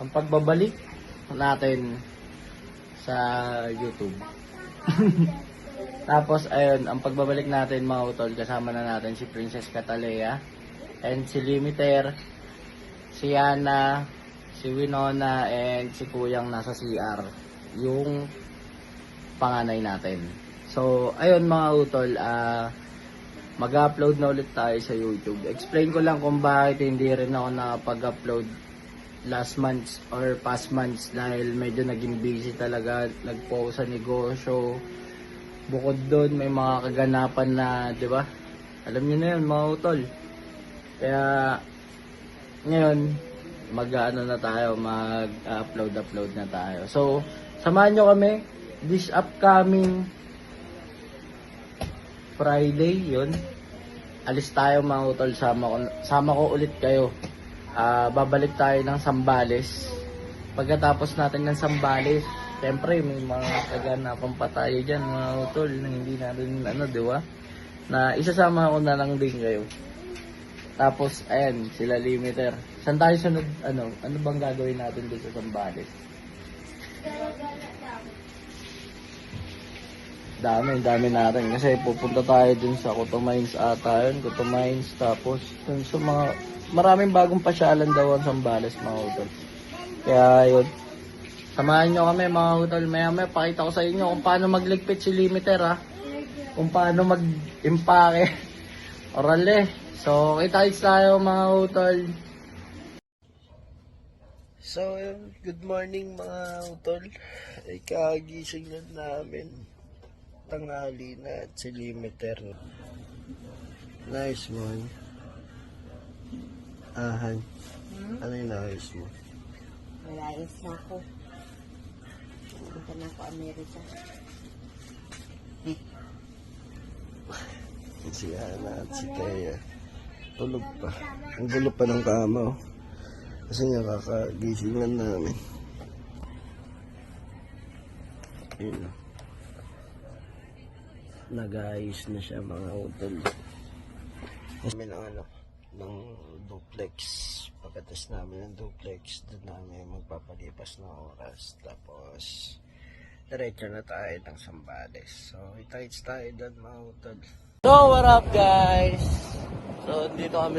ang pagbabalik natin sa YouTube. Tapos ayun, ang pagbabalik natin mga utol, kasama na natin si Princess Catalea and si Limiter, si Yana, si Winona, and si Kuyang nasa CR, yung panganay natin. So ayun mga utol, mag-upload na ulit tayo sa YouTube. Explain ko lang kung bakit hindi rin ako nakapag-upload last months or past months dahil medyo naging busy talaga, nag-focus sa negosyo. Bukod doon may mga kaganapan na, 'di ba? Alam niyo na 'yun mga utol. Kaya ngayon mag-ano na tayo, mag-upload na tayo. So, samahan niyo kami this upcoming Friday, 'yun. Alis tayo mga utol, sama ko ulit kayo. Babalik tayo ng Zambales. Pagkatapos natin ng Zambales, siyempre may mga kaganapan pa tayo dyan mga utol na hindi natin di ba? Na isasama ko na lang din kayo. Tapos ayan, sila Limiter. Saan tayo sunod? Ano bang gagawin natin dito sa Zambales? Dami natin kasi pupunta tayo dun sa Coto Mines ata yun, Coto Mines, tapos dun sa mga maraming bagong pasyalan daw ang Zambales mga utol. Kaya yun, samahan nyo kami mga utol. Maya pakita ko sa inyo kung paano magligpit si Limiter, kung paano mag-impake. Orale, so kita-kits tayo mga utol. So good morning mga utol. Ay kagising na namin, tanghali na at si Limiter. Nice one. Ahan. Ano yung nais mo? Malayas na ako. Punta na ako Amerika. Si Ana at si Thea. Tulog pa. Ang gulo pa ng kama, oh. Kasi nga kakagisingan namin. Yun, oh. Nag-ayos na siya mga utol. Kami ng duplex. Pagkatas namin ng duplex, doon namin magpapalipas ng oras. Tapos diretso na tayo ng Zambales. So itaits tayo doon mga utol. So what up guys? So dito kami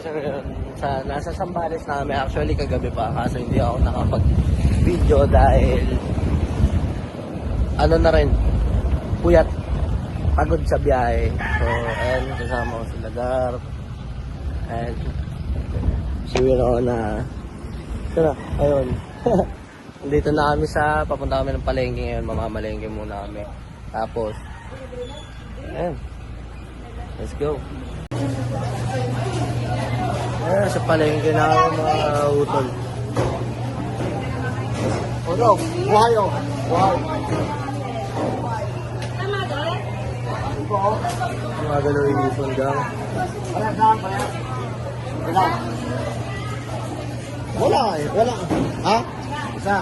nasa Zambales namin. Actually kagabi pa, kaso hindi ako nakapag-video dahil na rin, puyat, pagod sa biyahe. So ayan, kasama ko sila Gar and si Winona. Tara, ayun. Dito na kami papunta kami ng palengke ngayon. Mamamalengke muna kami. Tapos ayan, let's go. Ayan, sa palengke na ako mga utol. Ano? Buhay o? Buhay. Mga gano'y ipon daw. Wala eh, wala. Ha? Isa.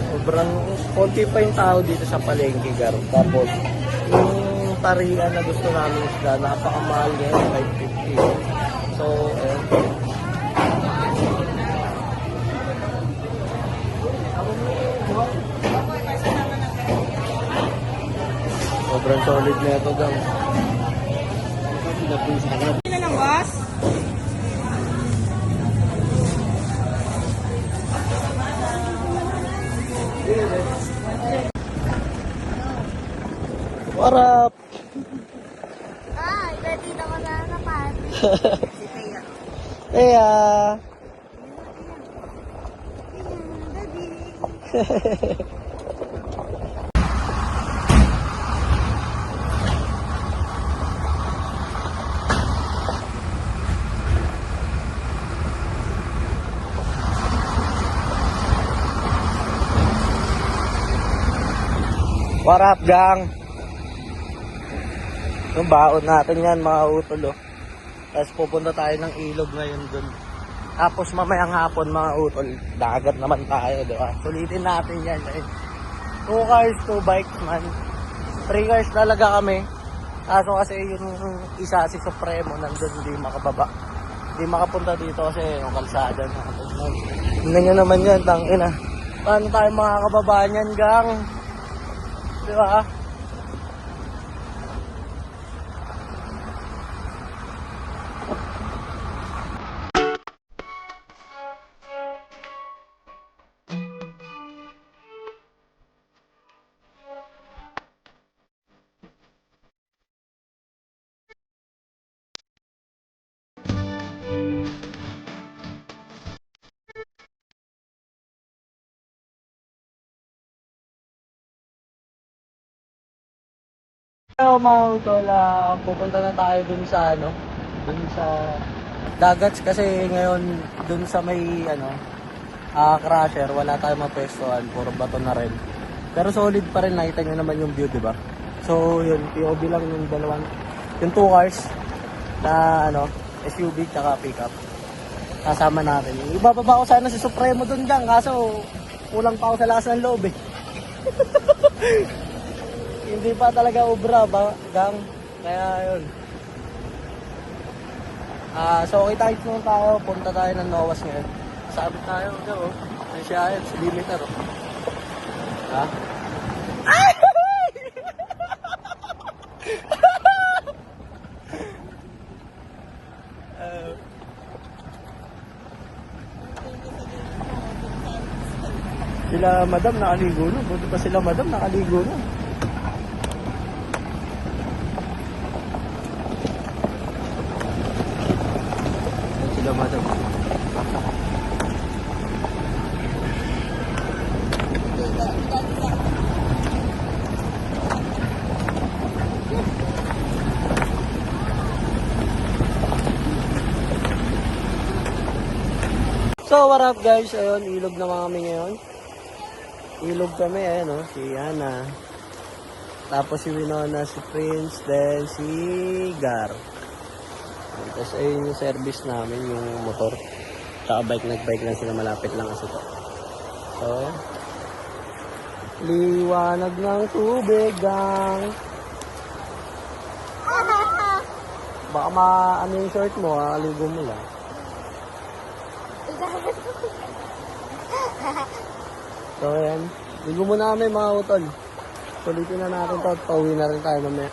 Sobrang konti pa yung tao dito sa palengke, Gar. Tapos, yung tarihan na gusto namin isda, napakamahal niya, 550. So, sobrang solid na ito, Gang. Ano lang, boss? What up? Ready na ko na napan. Si Thea. Thea! Daddy. What up, gang? Yung baon natin yan, mga utol, oh. Tapos pupunta tayo ng ilog ngayon dun. Tapos mamayang hapon, mga utol, dagat naman tayo, di ba? Sulitin natin yan. 2 cars, 2 bikes, man. 3 cars talaga kami. Kaso kasi yung isa si Supremo nandun, hindi makababa. Hindi makapunta dito kasi yung kalsada na. Tingnan nyo naman yan, tangina. Paano tayo makakababa niyan, gang? Di ba? Hello mga utol, pupunta na tayo dun sa dun sa Dagats kasi ngayon dun sa may crusher, wala tayong mapwestuhan, puro bato na rin. Pero solid pa rin, nakita nyo naman yung view, di ba? So yun, POV lang yung yung 2 cars na SUV tsaka pickup. Kasama natin. Ibababa ko sana si Supremo dun gang, kaso kulang pa ako sa lakas ng loob eh. Hindi pa talaga obra ba, gang? Kaya yun. So kita muna tayo, punta tayo ng Nowas ngayon. Sabit tayo, oh. Ay siya yan, si Limiter, oh. Ha? Sila madam nakaligo na. Buti pa sila madam nakaligo na. Sila madam. So what up guys, ayun, ilog na kami ngayon. Ilog kami, ayun si Yana. Tapos si Winona, si Prince, then si Gar. Tapos ayun yung service namin, yung motor. Tsaka nagbike lang sila, malapit lang kasi to. So, liwanag ng tubig, gang. Baka ano yung short mo, aligo mo lang. So ayan, ligo muna kami mga utol. Sulitin na natin to at pauwi na rin tayo mamaya.